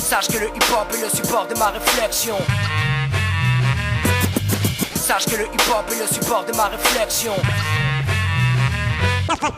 Sache que le hip-hop est le support de ma réflexion. Sache que le hip-hop est le support de ma réflexion.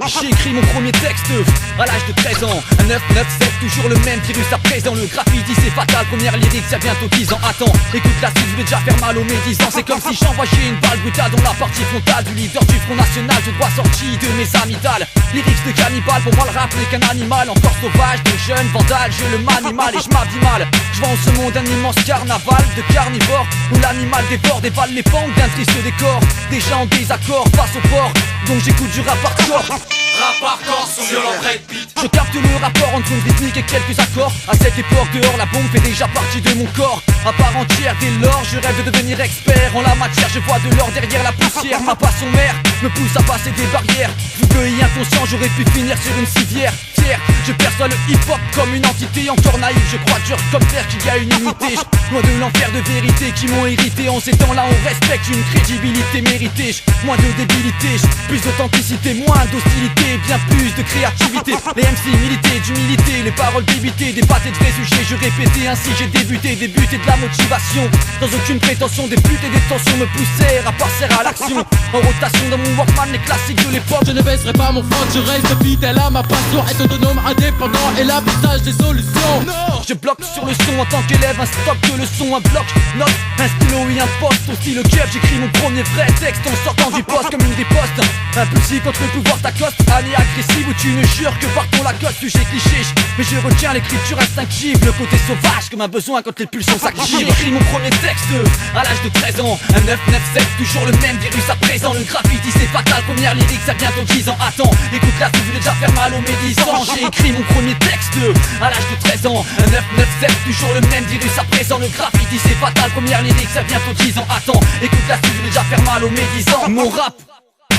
J'ai écrit mon premier texte à l'âge de 13 ans. Un 997, toujours le même virus à présent. Le graffiti c'est fatal, première lyrique, ça bientôt 10 ans. Attends, écoute la suite, je vais déjà faire mal aux médisants. C'est comme si j'envoyais une balle brutale dans la partie frontale du leader du Front National, tout droit sorti de mes amygdales. Lyrics de cannibale, pour moi le rap n'est qu'un animal. Encore sauvage, donc jeune, vandale, je le manie mal et je m'habille mal. Je vois en ce monde un immense carnaval de carnivores où l'animal dévore, dévale les pentes d'un triste décor. Des gens en désaccord face au port, donc j'écoute du rap hardcore. Rap hardcore sur violent Brad Pitt. Je capte le rapport entre une rythmique et quelques accords. À cette époque dehors la bombe fait déjà partie de mon corps. À part entière dès lors je rêve de devenir expert en la matière. Je vois de l'or derrière la poussière. Ma passion mère me pousse à passer des barrières. Fougueux et inconscient j'aurais pu finir sur une civière. Fier, je perçois le hip-hop comme une entité encore naïve. Je crois dur comme fer qu'il y a une unité. Loin de l'enfer de vérité qui m'ont irrité. En ces temps là on respecte une crédibilité méritée. Moins de débilité, plus d'authenticité, moins d'hostilité, bien plus de créativité. Les MC militaient d'humilité, les paroles débitées, des pâtés de vrais sujets. Je répétais ainsi, j'ai débuté de la motivation. Sans aucune prétention, des putes et des tensions me poussèrent à passer à l'action. En rotation dans mon Walkman, les classiques de l'époque. Je ne baisserai pas mon front, je reste fidèle à ma passion. Être autonome, indépendant et l'affichage des solutions. Non, je bloque sur le son en tant qu'élève, un stock de leçons, un bloc, note, un stylo et un poste. Au style kev, j'écris mon premier vrai texte en sortant du poste comme une riposte. Impulsif contre le pouvoir t'accoste, année agressive où tu ne jures que par ton Lacoste. Sujet cliché, mais je retiens l'écriture instinctive, le côté sauvage comme un besoin quand les pulsions s'activent. J'ai écrit mon premier texte à l'âge de 13 ans. Un 997, toujours le même virus à présent. Le graffiti c'est fatal, première lyrique, ça bientôt 10 ans. Attends, écoute là, tu voulais déjà faire mal aux médisants. J'ai écrit mon premier texte à l'âge de 13 ans. Un 997, toujours le même virus à présent. Le graffiti c'est fatal, première lyrique, ça bientôt 10 ans. Attends, écoute là, tu voulais déjà faire mal aux médisants. Mon rap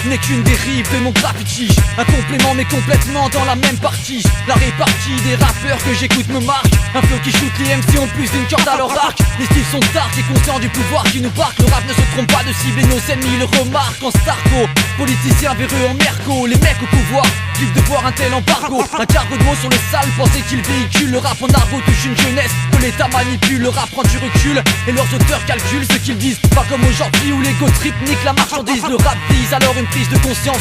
n'est qu'une dérive de mon graffiti, un complément mais complètement dans la même partie. La répartie des rappeurs que j'écoute me marque. Un flow qui shoot les MC en plus d'une corde à leur arc. Les styles sont dark et conscients du pouvoir qui nous parque. Le rap ne se trompe pas de cibler nos ennemis, le remarque en Starco. Politicien véreux en merco, les mecs au pouvoir kiffent de voir un tel embargo. Un cargo de mots sur le sale, penser qu'il véhicule. Le rap en argot touche une jeunesse que l'état manipule. Le rap prend du recul et leurs auteurs calculent ce qu'ils disent. Pas comme aujourd'hui où l'ego trip nique la marchandise. Le rap vise alors une prise de conscience,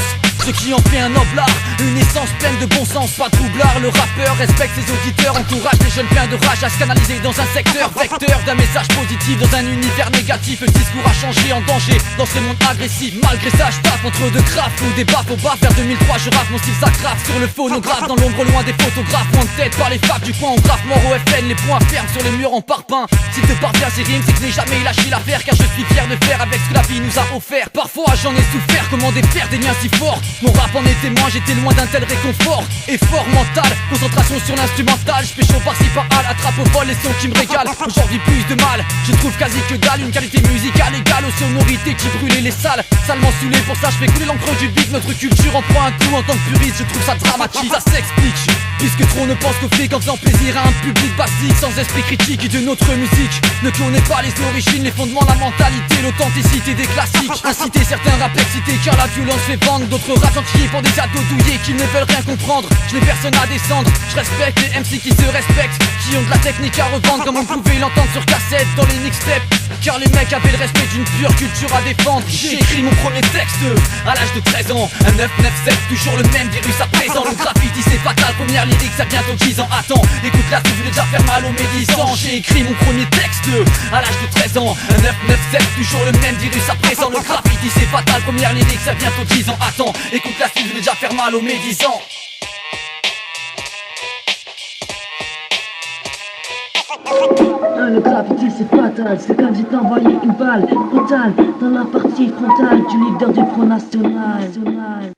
ce qui en fait un noble art, une essence pleine de bon sens, pas de troublard. Le rappeur respecte ses auditeurs, encourage les jeunes pleins de rage à se canaliser dans un secteur vecteur d'un message positif dans un univers négatif. Le discours a changé en danger dans ce monde agressif. Malgré ça je tape entre deux graphes ou des baffes au bas. Vers 2003 je rappe, mon style s'aggrave sur le phonographe. Dans l'ombre loin des photographes, moins de tête par les facs du coin. On graffe mort au FN, les points fermes sur les murs en parpaing. S'il te parvient ces rimes, c'est que je n'ai jamais lâché l'affaire, car je suis fier de faire avec ce que la vie nous a offert. Parfois j'en ai souffert, comment défaire des liens si forts. Mon rap en est témoin, j'étais loin d'un tel réconfort. Effort mental, concentration sur l'instrumental. Je pécho par-ci par-là, attrape au vol les sons qui me régalent. Aujourd'hui plus de mal, je trouve quasi que dalle. Une qualité musicale égale aux sonorités qui brûlaient les salles. Salement saoulé, pour ça je fais couler l'encre du bic. Notre culture en prend un coup en tant que puriste, je trouve ça dramatique. Ça s'explique, puisque trop ne pense qu'au fait qu'en faisant plaisir à un public basique, sans esprit critique de notre musique. Ne connaît pas les origines, les fondements, la mentalité, l'authenticité des classiques. Inciter certains rap excités car la violence fait vendre. D'autres rap gentillés pour des ados douillés qui ne veulent rien comprendre. Je n'ai personne à descendre, je respecte les MC qui se respectent, qui ont de la technique à revendre comme on pouvait l'entendre sur cassette dans les mixtapes. Car les mecs avaient le respect d'une pure culture à défendre. J'ai écrit mon premier texte à l'âge de 13 ans. Un 997, toujours le même virus à présent. Le graffiti c'est fatal, première lyrique, ça bientôt 10 ans. Attends, écoute là, tu voulais déjà faire mal aux médisants. J'ai écrit mon premier texte à l'âge de 13 ans. Un 997, toujours le même virus à présent. Le graffiti c'est fatal, première lyrique, ça bientôt 10 ans. Attends, écoute là, tu voulais déjà faire mal aux médisants. Le graffiti c'est fatal, c'est comme si t'envoyais une balle frontale dans la partie frontale du leader du Front National.